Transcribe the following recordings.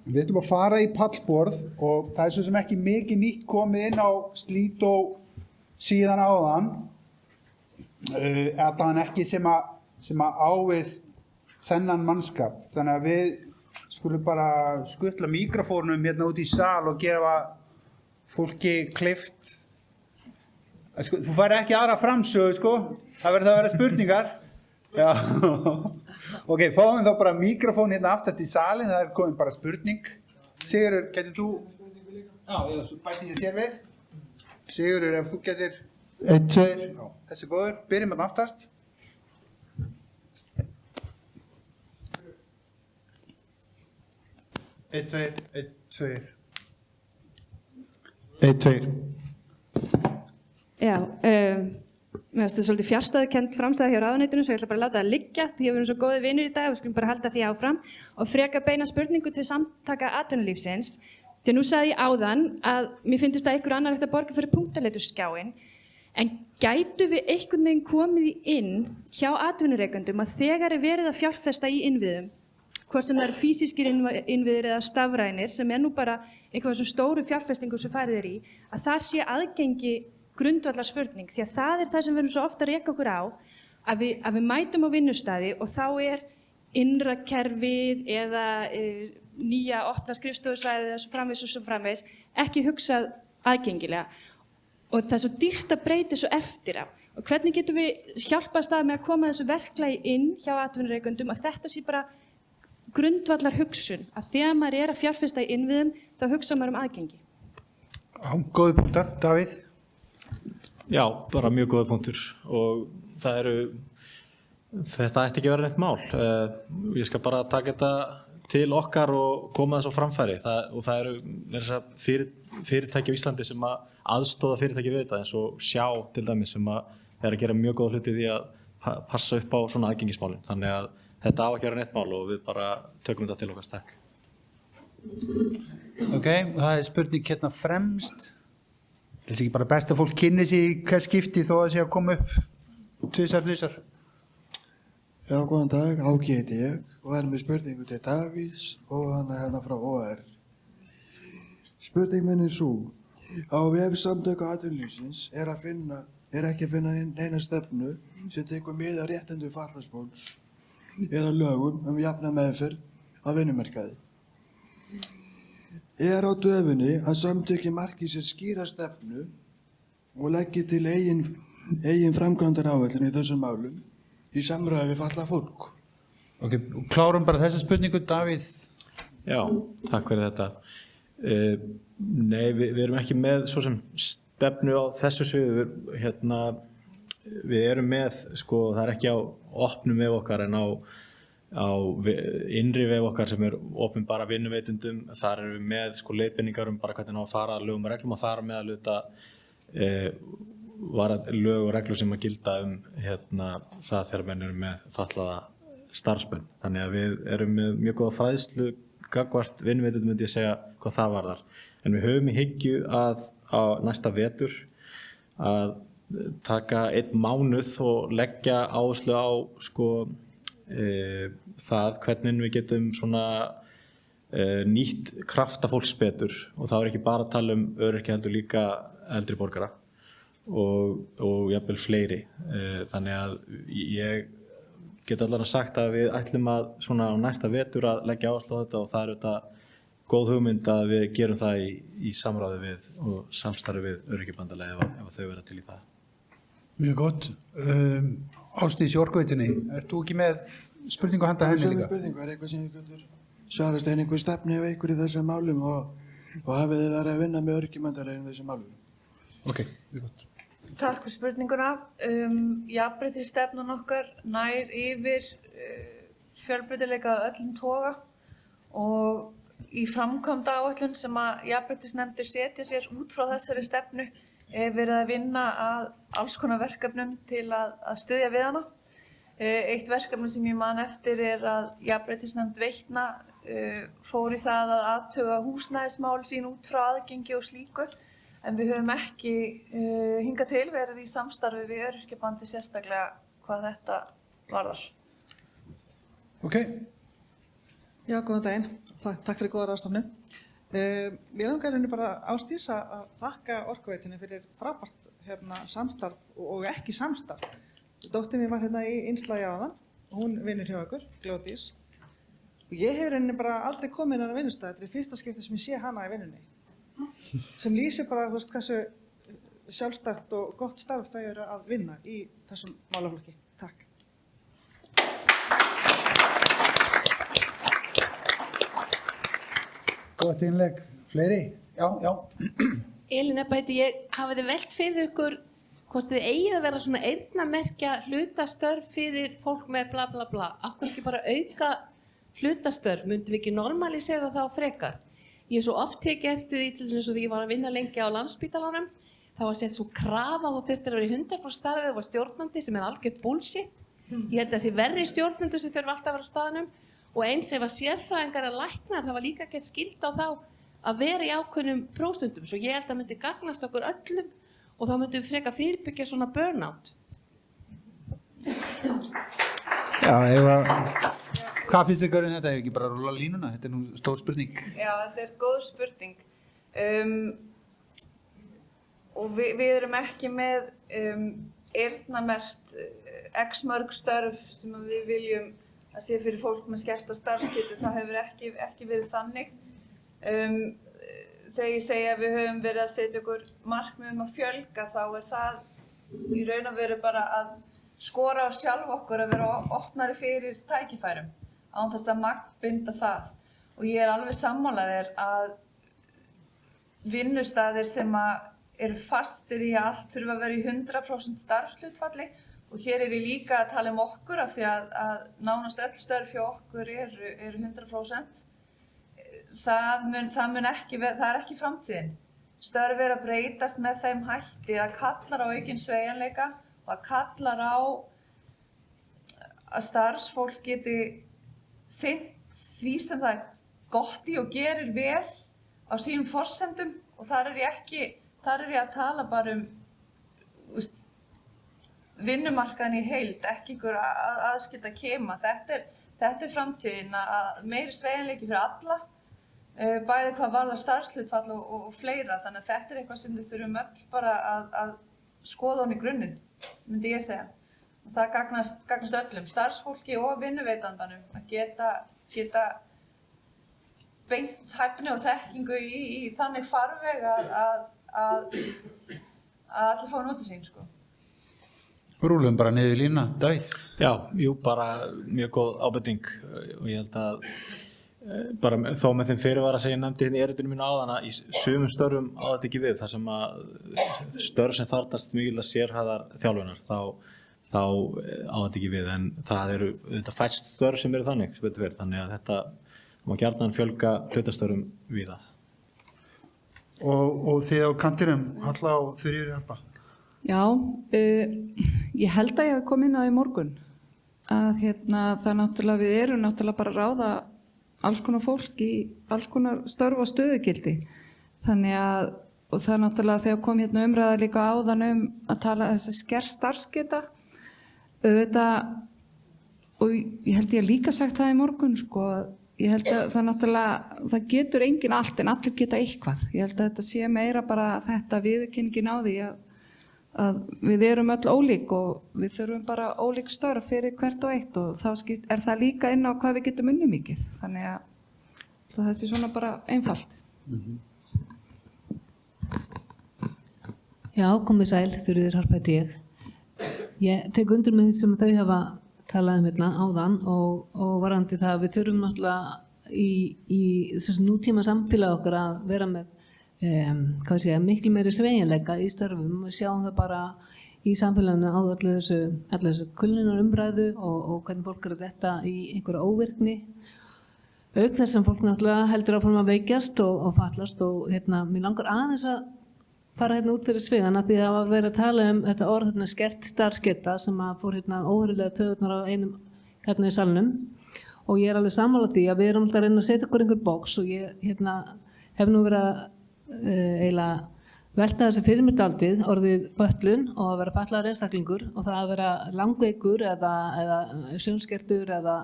Við ætlum að fara í pallborð og það svo sem ekki mikið nýtt komið inn á Slító síðan áðan. Það er ekki sem að ávið þennan mannskap. Þannig að við skulum bara skutla mikrofónum hérna út í sal og gefa fólki kleift. Þú fær ekki aðra framsögu, sko. Það verður að vera spurningar. Já. Ok, fáum þá bara mikrofón hérna aftast í salin, það komin bara spurning. Sigurður, getur þú? Já, svo bæti ég þér við. Sigurður, ef þú getur 1, 2, þessi er góður. Byrjum hérna aftast. 1, 2, 1, 2. 1, 2. Já, mér finnst þetta svolítið fjarstæðukennd framstæða hjá ráðuneytinu, svo ég ætla bara að láta það liggja því að við erum svo góðir vinir í dag og við skulum bara halda því áfram og freka beina spurningu til samtaka atvinnulífsins. Því nú sagði ég áðan að mér finnst að einhver annar ætti að borga fyrir punktaleiturskjáinn, en gætu við einhvern veginn komið inn hjá atvinnurekendum að þegar er verið að fjárfesta í innviðum, hvort sem það eru físískir innviðir eða stafrænir, sem er nú bara einhverjum svona stóru fjárfestingum sem farið er í, að það sé aðgengi grundvallar spurning, því að það er það sem við erum svo ofta að reka okkur á, að við mætum á vinnustæði og þá er innra kerfið eða nýja opna skrifstofusvæði og svo framvegis ekki hugsað aðgengilega. Og það er svo dýrt að breyta svo eftir á. Og hvernig getum við hjálpast að með að koma þessu verklagi inn hjá atvinnurekendum að þetta sé bara grundvallar hugsun, að þegar maður er að fjárfesta í innviðum, þá hugsa maður aðgengi. Góði punktar, Davíð. Já, bara mjög góða punktur og þetta ætti ekki að vera neitt mál. Ég skal bara taka þetta til okkar og koma þess á framfæri. Það eru fyrirtæki á Íslandi sem að aðstoða fyrirtæki við þetta, eins og Sjá til dæmis sem að gera mjög góða hluti því að passa upp á svona aðgengismálin. Þannig að þetta á ekki að vera neitt mál og við bara tökum þetta til okkar. Takk. Ok, það er spurning hérna fremst. Það er ekki bara best að fólk kynni sig í hvað skipti þó að það sé að koma upp 2, 3. Já, góðan dag, Áki heiti ég og er með spurningu til Davíðs og hann er hérna frá OR. Spurning minn er svo, á vef samtaka atvinnulífsins er ekki að finna neina stefnu sem tekur mið af réttindum fatlaðs fólks eða lögum jafna meðferð á vinnumarkaði. Er á döfinni að samtökin marki sér skýra stefnu og leggi til eigin framkvæmdaráætlun í þessum málum í samræði við fatlað fólk. Ok, klárum bara þessa spurningu, Davíð. Já, takk fyrir þetta. Nei, við erum ekki með svo sem stefnu á þessu sviði. Við erum með, sko, það er ekki á opnum vef okkar en á innri vef okkar sem er opinbera vinnuveitendum. Þar erum við með sko leiðbeiningar bara hvernig á að fara að lögum og reglum og þar með að luta lög og reglur sem að gilda það þegar menn eru með fatlaða starfsmenn. Þannig að við erum með mjög góða fræðslu gagnvart vinnuveitendum, myndi ég segja hvað það varðar. En við höfum í hyggju að á næsta vetur að taka 1 mánuð og leggja áherslu á sko það hvernig við getum svona nýtt krafta fólks betur og þá er ekki bara að tala öryrkja heldur líka eldri borgara og jafnvel fleiri. Þannig að ég get allavega sagt að við ætlum að svona á næsta vetur að leggja áherslu á þetta og það er þetta góð hugmynd að við gerum það í samráði við og samstarfi við öryrkjabandalagið ef þau verða til í það. Mjög gott. Ásdís í Orkuveitunni, ert þú ekki með spurningu handa henni líka? Spurningu, er eitthvað sem ég getur svarast einhver stefni ef einhver í þessum málum og hafið þið verið að vinna með öryrkjabandalagið í þessum málum? Ok, mjög gott. Takk fyrir spurninguna. Jafnréttisstefnan okkar nær yfir fjölbreytileika af öllum toga og í framkvæmdaáætlun sem að jafnréttisnefndir setja sér út frá þessari stefnu er verið að vinna að alls konar verkefnum til að styðja við hana. Eitt verkefni sem ég man eftir er að jafnréttisnefnd Veitna fór í það að athuga húsnæðismál sín út frá aðgengi og slíku. En við höfum ekki hingað til verið í samstarfi við öryrkjabandið sérstaklega hvað þetta varðar. Ok. Já, góðan daginn. Takk fyrir góða ráðstefnu. Mér langar henni bara Ásdís að þakka Orkuveitunni fyrir frábært samstarf og ekki samstarf. Dóttir mín var í innslagi áðan og hún vinnur hjá ykkur, Glódís. Og ég hefur henni bara aldrei komið inn á vinnustæð. Þetta er fyrsta skipti sem ég sé hana í vinnunni. Sem lýsir bara hversu sjálfstætt og gott starf þau eru að vinna í þessum málaflokki. Takk. Gott innlegg. Fleiri? Já. Elín Ebba, hafið þið velt fyrir ykkur hvort þið eigið að vera svona eyrnamerkja hlutastörf fyrir fólk með bla bla bla. Akkur ekki bara auka hlutastörf, myndum við ekki normalisera þá frekar? Ég hef svo oft tekið eftir því til þess að því ég var að vinna lengi á Landspítalanum, þá var sett svo krafa og þú þurftir að vera í 100% starfið og var stjórnandi sem algjört bullshit. Ég held að þessi verri stjórnendur sem þurfa alltaf að vera á staðnum og eins ef að sérfræðingar að læknar, það var líka gett skylda á þá að vera í ákveðnum próstundum. Svo ég held að myndi gagnast okkur öllum og þá myndum við freka fyrirbyggja svona burnout. Já, hvað finnst þið görðin þetta? Ef ekki bara rúlla línuna? Þetta er nú stór spurning. Já, þetta er góð spurning. Og við erum ekki með eyrnamerkt x mörg störf sem við viljum að sé fyrir fólk með skerta starfsgetu. Það hefur ekki verið þannig. Þegar ég segi að við höfum verið að setja okkur markmið að fjölga, þá er það í raun og veru bara að skora á sjálf okkur að vera opnari fyrir tækifærum án þess að magnbinda það. Og ég er alveg sammála þér að vinnustaðir sem eru fastir í að allt þurfa að vera í 100% starfshlutfalli, og hér er ég líka að tala okkur af því að nánast öll störf hjá okkur eru 100%. Það er ekki framtíðin. Störf eru að breytast með þeim hætti að kallar á aukinn sveigjanleika og að kallar á að starfsfólk geti sinnt því sem það er gott í og gerir vel á sínum forsendum, og þar er ég að tala bara vinnumarkaðinn í heild, ekki einhver aðskilda kema. Þetta er framtíðin, að meiri sveigjanleiki fyrir alla, bæði hvað varðar starfshlutfall og fleira, þannig að þetta er eitthvað sem við þurfum öll bara að skoða í grunninn, myndi ég segja. Og það gagnast öllum, starfsfólki og vinnuveitandanum, að geta beint hæfni og þekkingu í þannig farveg að allir fá notið sín, sko. Rúlum bara niður lína, Davíð. Já, bara mjög góð ábending og ég held að bara þó með þeim fyrirvara sem ég nefndi hérna í erindinu mínu áðan að í sumum störfum á þetta ekki við, þar sem að störf sem þarfnast mikilvægt sérhæfðar þjálfunar, þá á þetta ekki við, en það eru þetta fæst störf sem eru þannig, sem betur verið, þannig að þetta má gjarnan fjölga hlutastörfum víða. Og þið á kantinum, Halla og Þuríður Harpa? Já, ég held að ég hef komið inn á í morgun að það náttúrulega, við erum náttúrulega bara að ráða alls konar fólk í alls konar störf og stöðugildi. Þannig að, og það náttúrulega þegar kom umræða líka áðan að tala þess að skert starfsgeta, auðvitað, og ég held ég líka sagt það í morgun, sko, ég held að það náttúrulega, það getur enginn allt en allir geta eitthvað. Ég held að þetta sé meira bara þetta viðurkenningin á því að við erum öll ólík og við þurfum bara ólík störf fyrir hvert og eitt, og þá er það líka inn á hvað við getum unnið mikið. Þannig að það sé svona bara einfalt. Já, komið sæl, Þuríður Harpa heiti ég. Ég tek undir með því sem þau hafa talað hérna áðan og varðandi það að við þurfum náttúrulega í þessum nútíma samfélag okkar að vera með miklu meiri sveigjanleika í störfum. Við sjáum það bara í samfélaginu á allir þessu kulnunarumræðu og hvernig fólk að detta í einhverja óvirkni. Auk þess sem fólk náttúrulega heldur áfram að veikjast og fallast, og mér langar aðeins að fara út fyrir svigana því að vera að tala þetta orð skert starfsgeta sem að fór óheyrilega töðurnar á einum í salnum, og ég er alveg sammála því að við erum alltaf að reyna að setja okkur einhver bóks, og ég hef nú verið að eiginlega velta þessi fyrir mér dálítið orðið fötlun og að vera fatlaður einstaklingur og það að vera langveikur eða sjónskertur eða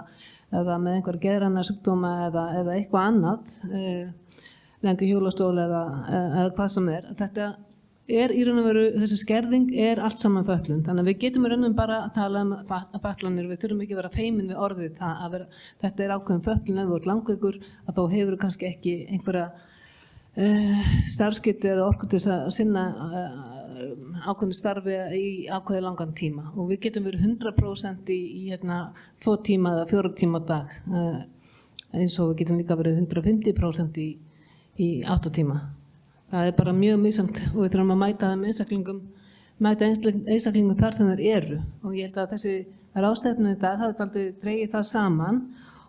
eða með einhver geðræna sjúkdóma eða eitthvað annað, lendi í hjólastól eða hvað sem er. Þetta í raun og veru, þessi skerðing allt saman fötlun. Þannig að við getum í raun og veru bara að tala fötlanir, við þurfum ekki að vera feimin við orðið það að þetta ákveðin fötlun, ef þú ert langveikur, að þá hefur kannski ekki einhverja starfsgetu eða orku til að sinna ákveðinu starfi í ákveði langan tíma og við getum verið 100% í 2 tíma eða 4 tíma á dag eins og við getum líka verið 150% í 8 tíma. Það bara mjög misjafnt og við þurfum að mæta einstaklingum þar sem þeir eru og ég held að þessi ráðstefnu í dag hafi aldrei dregið það saman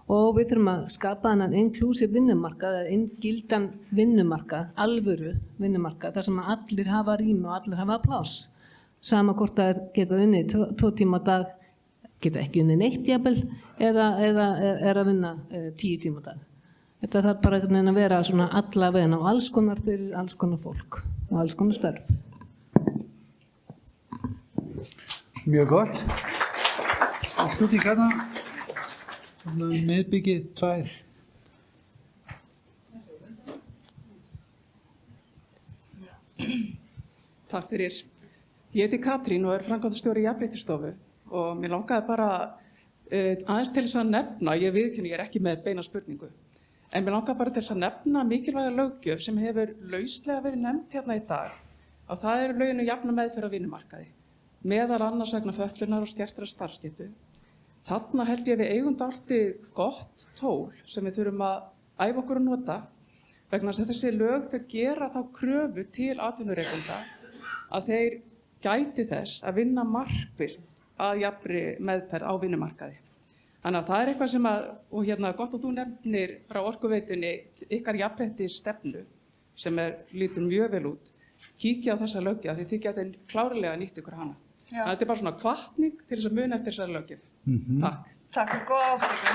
og við þurfum að skapa þennan inclusive vinnumarkað eða inngildan vinnumarkað, alvöru vinnumarkað þar sem allir hafa rými og allir hafa pláss. Sama hvort það geta unnið 2 tíma á dag, geta ekki unnið neitt jafnvel eða að vinna 10 tíma á dag. Þetta þarf bara að vera svona alla veginn á alls konar fyrir alls konar fólk og alls konar störf. Mjög gott. Spurning hérna. Miðbyggið 2. Takk fyrir. Ég heiti Katrín og framkvæmdastjóri í Jafnréttisstofu og mér langaði bara aðeins til þess að nefna, ég viðurkenni, ég ekki með beina spurningu, en mér langaði bara til þess að nefna mikilvæga löggjöf sem hefur lauslega verið nefnt hérna í dag og það eru lögin um jafna meðferð á vinnumarkaði, meðal annars vegna fötlunar og skertrar starfsgetu. Þarna held ég við eigum dálítið gott tól sem við þurfum að æfa okkur að nota vegna þess að þessi lög þau gera þá kröfu til atvinnurekenda að þeir gæti þess að vinna markvisst að jafnri meðferð á vinnumarkaði. Þannig að það eitthvað sem og gott að þú nefnir frá Orkuveitunni ykkar jafnréttisstefnu sem lítur mjög vel út. Kíkja á þessa löggjöf því þið getið klárlega nýtt ykkur hana. Þetta bara svona hvatning til þess að muna eftir þessa löggjöf. Takk. Takk fyrir góða ábyrgð.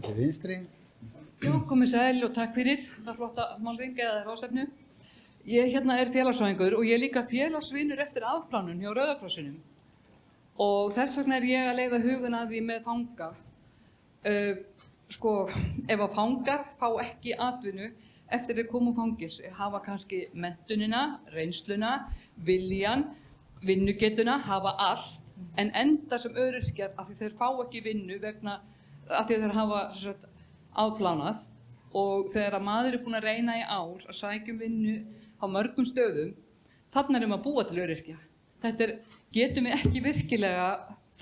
Til vinstri. Já, komið sæl og takk fyrir það flotta málþing eða ráðstefnu. Ég félagsfræðingur og ég líka félagsvinur eftir afplánun hjá Rauða krossinum. Og þess vegna ég að leiða hugun að því með fanga. Ef að fangar fá ekki atvinnu eftir við komum fangis, hafa kannski menntunina, reynsluna, viljan, vinnugetuna, hafa allt, en enda sem öryrkjar af því þeir fá ekki vinnu vegna af því þeir hafa afplánað og þegar að maður búinn að reyna í ár að sækja vinnu á mörgum stöðum, þarna erum að búa til öryrkja. Þetta getum við ekki virkilega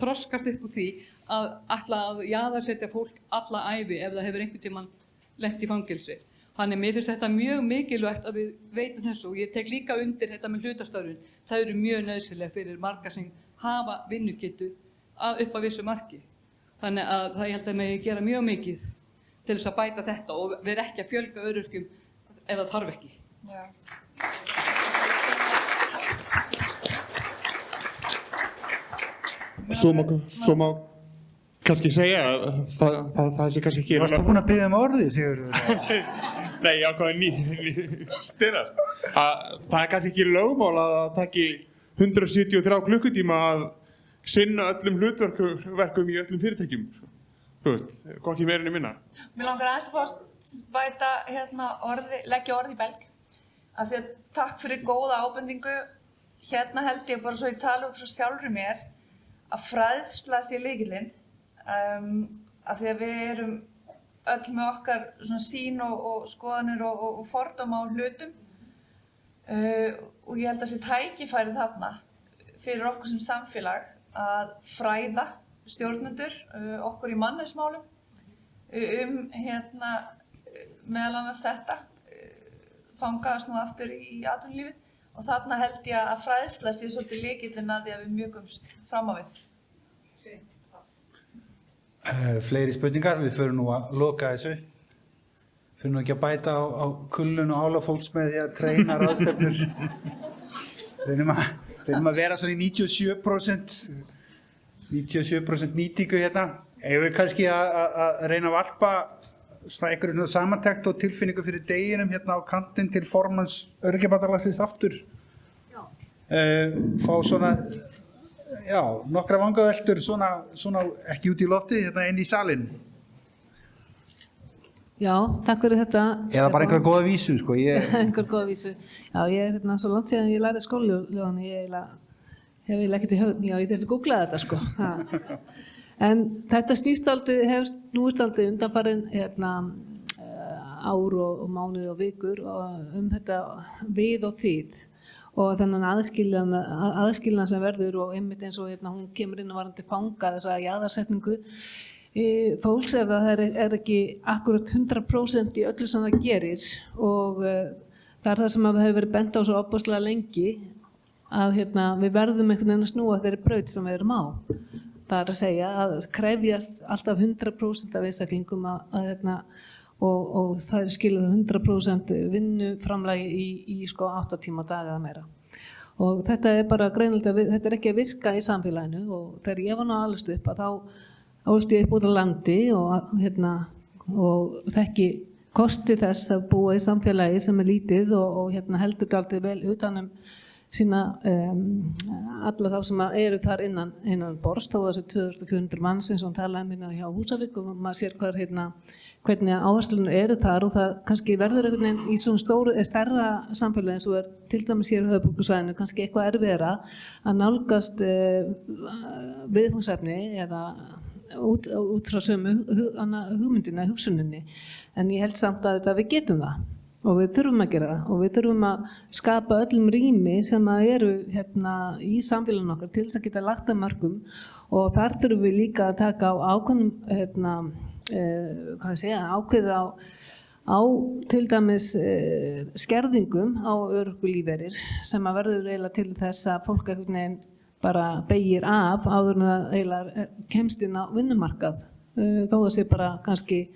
þroskast upp úr því að ætla að jaðarsetja fólk alla ævi ef það hefur einhvern tímann lent í fangelsi. Þannig mér finnst þetta mjög mikilvægt að við veitum þessu og ég tek líka undir þetta með hlutastörfin. Það eru mjög nauðsynleg fyrir marga sem hafa vinnugetu upp að vissu marki. Þannig að það ég held að megi gera mjög mikið til þess að bæta þetta og vera ekki að fjölga öryrkjum ef það þarf ekki. Já. Svo má kannski segja að það sé kannski ekki... Varstu búinn að biðja orðið, Sigurður? Nei, ég ákvaði styrast. Það kannski ekki lögmál að það taki 173 klukkutíma að sinna öllum hlutverkum í öllum fyrirtækjum. Þú veist, hvað ekki meira en minna. Mér langar aðeins að bæta leggja orð í belg. Af því að takk fyrir góða ábendingu. Held ég bara svo ég tala út frá sjálfri mér að fræðsla sé lykillinn. Af því að við erum öll með okkar sýn og skoðanir og fordóma á hlutum og ég held að sé tækifærið þarna fyrir okkur sem samfélag að fræða stjórnendur okkur í mannauðsmálum meðal annars þetta fangaðast nú aftur í atvinnulífið og þarna held ég að fræðsla sé svolítið lykillinn að því að við mjögumst fram á við. Fleiri spurningar, við förum nú að loka þessu. Förum nú ekki að bæta á kullun og álag fólks með því að treyna ráðstefnur. Reynum að vera svona í 97% nýtingu hérna. Eigum við kannski að reyna að varpa svona einhverjum samantekt og tilfinningu fyrir deginum hérna á kantinn til formanns Öryrkjabandalagsins aftur. Fá svona Já, nokkra vangaveltur svona ekki út í lofti, hérna inn í salinn. Já, takk fyrir þetta. Eða bara einhverja góða vísu, sko. Einhverja góða vísu. Já, ég svo langt síðan ég lærði skólaljóðan, ég hef ekkert í höfn, já, ég þurfti að googla þetta, sko. En þetta snýst aldrei, hefur snúist aldrei undanfarin ár og mánuði og vikur þetta við og þið og þennan aðskilnaðan sem verður og einmitt eins og hún kemur inn og varandi fanga þessa jaðarsetningu fólks ef það er ekki akkurat 100% í öllu sem það gerir og það er það sem hefur verið bent á svo ofboðslega lengi að við verðum einhvern veginn að snúa þeirri braut sem við erum á. Það er að segja að krefjast alltaf 100% af einstaklingum og það er skilað 100% vinnuframlagi í 8 tíma á dag eða meira. Og þetta er bara greinilegt að þetta er ekki að virka í samfélaginu og þegar ég var alveg upp að þá ólst ég upp út á landi og þekki kosti þess að búa í samfélagi sem er lítið og heldur dálítið vel utanum sína alla þá sem eru þar innan borðs þó þessi 2400 manns eins og hún talaði hjá Húsavík og maður sér hvernig áherslurnar eru þar og það kannski verður einhvern veginn í svona stóru stærra samfélagi eins og til dæmis hér á höfuðborgarsvæðinu kannski eitthvað erfiðara að nálgast viðfangsefni eða út frá sömu hugmyndina, hugsuninni en ég held samt að við getum það og við þurfum að gera það og við þurfum að skapa öllum rými sem eru í samfélaginu okkar til þess að geta lagt að mörkum og þar þurfum við líka að taka á ákveðnum ákveða á til dæmis skerðingum á örorkulífeyrir sem að verður eiginlega til þess að fólk einhvern veginn bara beygir af áður en það eiginlega kemst inn á vinnumarkað þó að sé bara kannski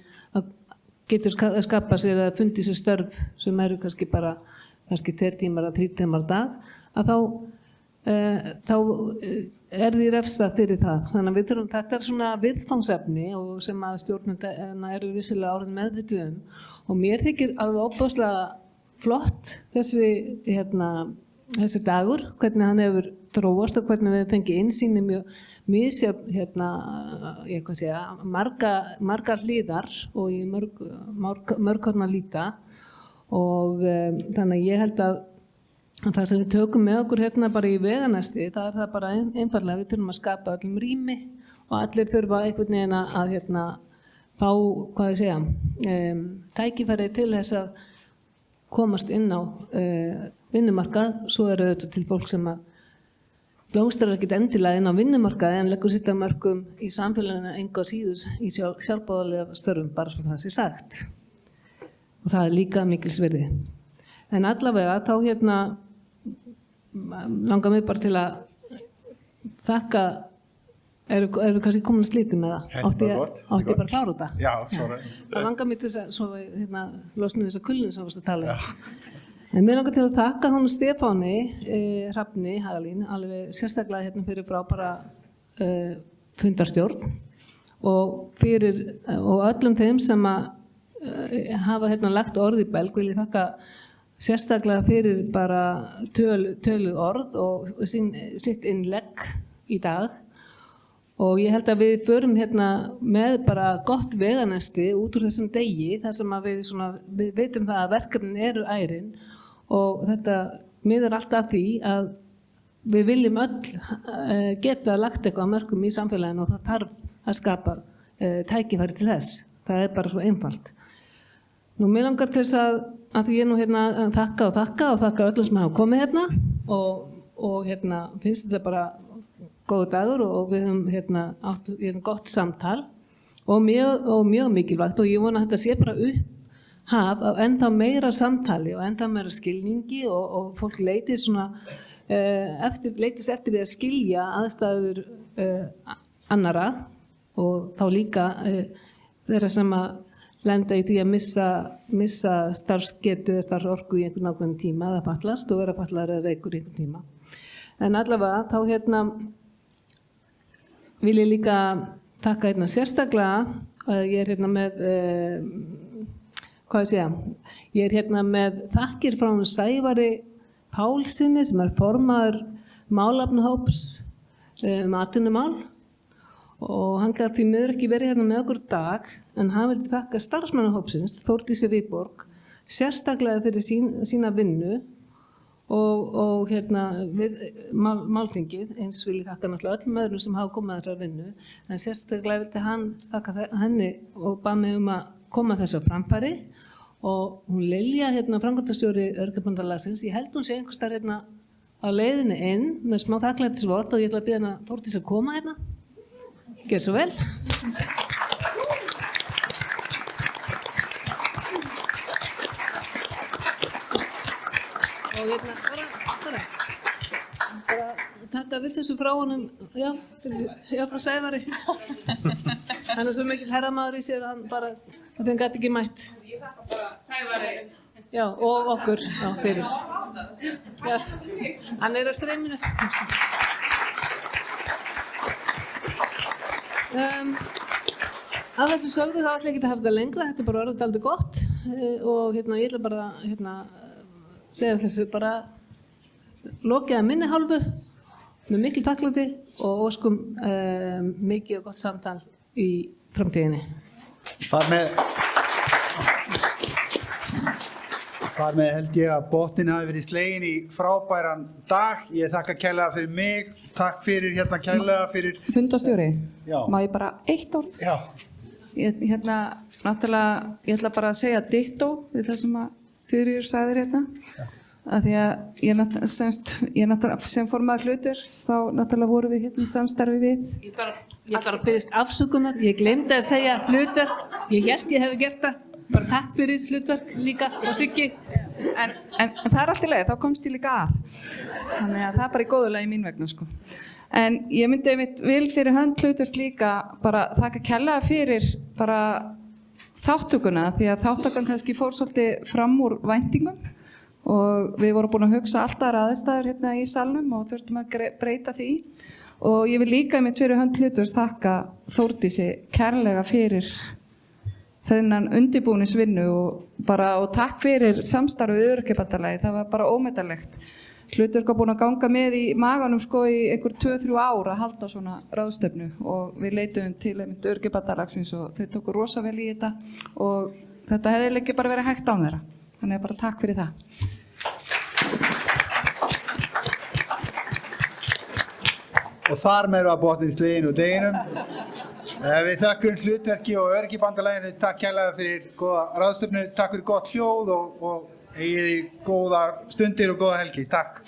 getur skapað sér að fundi sér störf sem eru kannski 2 tímar að 3 tímar á dag að þá því refsað fyrir það. Þannig að við þurfum, þetta er svona viðfangsefni og sem að stjórnenda eru vissilega orðin meðvituð og mér þykir alveg ofboðslega flott þessi dagur, hvernig hann hefur þróast og hvernig við fengið innsýn í mjög misjöfn margar hlíðar og í mörg horn að líta og þannig að ég held að það sem við tökum með okkur bara í veganesti, það er það bara einfaldlega við þurfum að skapa öllum rými og allir þurfa einhvern veginn að fá, tækifæri til þess að komast inn á vinnumarkað, svo eru auðvitað til fólk sem að blómstrar ekkert endilega inn á vinnumarkaði en leggur sitt af mörkum í samfélaginu engu að síður í sjálfboðalega störfum bara svo það sé sagt og það er líka mikils virði. En allavega þá langar mig bara til að þakka, eru kannski komin að slítum með það? Átti ég bara að klára þetta? Já, klára. Það langar mig til þess að losna þessa kullinu sem varst að tala En mér langar til að þakka honum Stefáni Hrafni Hagalín alveg sérstaklega fyrir frábæra fundarstjórn og öllum þeim sem að hafa lagt orð í belg vil ég þakka sérstaklega fyrir bara töluð orð og sitt innlegg í dag og ég held að við förum með bara gott veganesti út úr þessum degi þar sem að við veitum það að verkefnin eru ærin og þetta miðar alltaf að því að við viljum öll geta lagt eitthvað að mörkum í samfélaginu og það þarf að skapa tækifæri til þess. Það er bara svo einfalt. Mér langar til þess að ég þakka öllum sem hafa komið og finnst þetta bara góð dagur og við höfum átt gott samtal og mjög mikilvægt og ég vona að þetta sé bara upphaf af ennþá meira samtali og ennþá meira skilningi og fólk leitist eftir því að skilja aðstæður annara og þá líka þeirra sem að lenda í því að missa starfsgetu eða starfsorku í einhvern ákveðnum tíma eða fatlast og vera fatlaður eða veikur í einhvern tíma. En allavega þá vil ég líka þakka sérstaklega ég er með ég er með þakkir frá Sævari Pálssyni sem er formaður málefnahóps atvinnumál og hann gat því miður ekki verið hérna með okkur í dag en hann vildi þakka starfsmannahópsins Þórdísi Viborg sérstaklega fyrir sína vinnu og við málþingið eins vil ég þakka náttúrulega öllum öðrum sem hafa komið að þessar vinnu en sérstaklega vildi hann þakka henni og bað mig að koma þessu á framfæri og hún Lilja framkvæmdastjóri Öryrkjabandalagsins, ég held hún sé einhvers staðar á leiðinni inn með smá þakklætisvort og ég ætla að biðja hana Þórdís að koma Gjör svo vel. Og bara taka við þessu frá honum, já frá Sævari. Hann svo mikill herramaður í sér að hann bara, hann gæti ekki mætt. Ég þakka bara Sævari. Já, og okkur, já, fyrir. Já, hann á streyminu. Að þessu sögðu þá ætla ég ekki að hafa þetta lengra, þetta bara orðið aldrei gott og ég ætla bara segja þessu bara lokið að minni hálfu með mikil þakklæti og óskum mikið og gott samtal í framtíðinni. Þar með held ég að botnin hafi verið slegin í frábæran dag. Ég þakka kærlega fyrir mig, takk fyrir kærlega fyrir... Fundarstjóri, Já. má ég bara eitt orð? Já. Náttúrulega, ég ætla bara að segja ditto við það sem að Þuríður sagðir Af því að ég náttúrulega, sem formaður hlutur, þá náttúrulega vorum við í samstarfi við. Ég bara biðst afsökunar, ég glemdi að segja hlutverk, ég held ég hefði gert það. Bara takk fyrir hlutverk líka og Siggi. En það allt í lagi, þá komst ég líka að. Þannig að það bara í góðu lagi mín vegna, sko. En ég myndi vil fyrir hönd hlutverk líka bara þakka kærlega fyrir bara þátttökuna, því að þáttakan kannski fór svolítið fram úr væntingum og við vorum búin að hugsa alltaf aðstæður í salnum og þurftum að breyta því. Og ég vil líka fyrir hönd hlutverk þakka Þórdísi kærlega fyrir þennan undirbúningsvinnu og takk fyrir samstarfið Öryrkjabandalagið, það var bara ómetanlegt. Hlutverk var búin að ganga með í maganum í einhver 2-3 ár að halda svona ráðstefnu og við leituðum til Öryrkjabandalagsins og þau tóku rosa vel í þetta og þetta hefði ekki bara verið hægt án þeirra. Þannig að bara takk fyrir það. Og þar með var botnin slegin úr deginum. Við þakkum hlutverki og Öryrkjabandalaginu, takk kærlega fyrir góða ráðstefnu, takk fyrir gott hljóð og eigið í góðar stundir og góða helgi. Takk.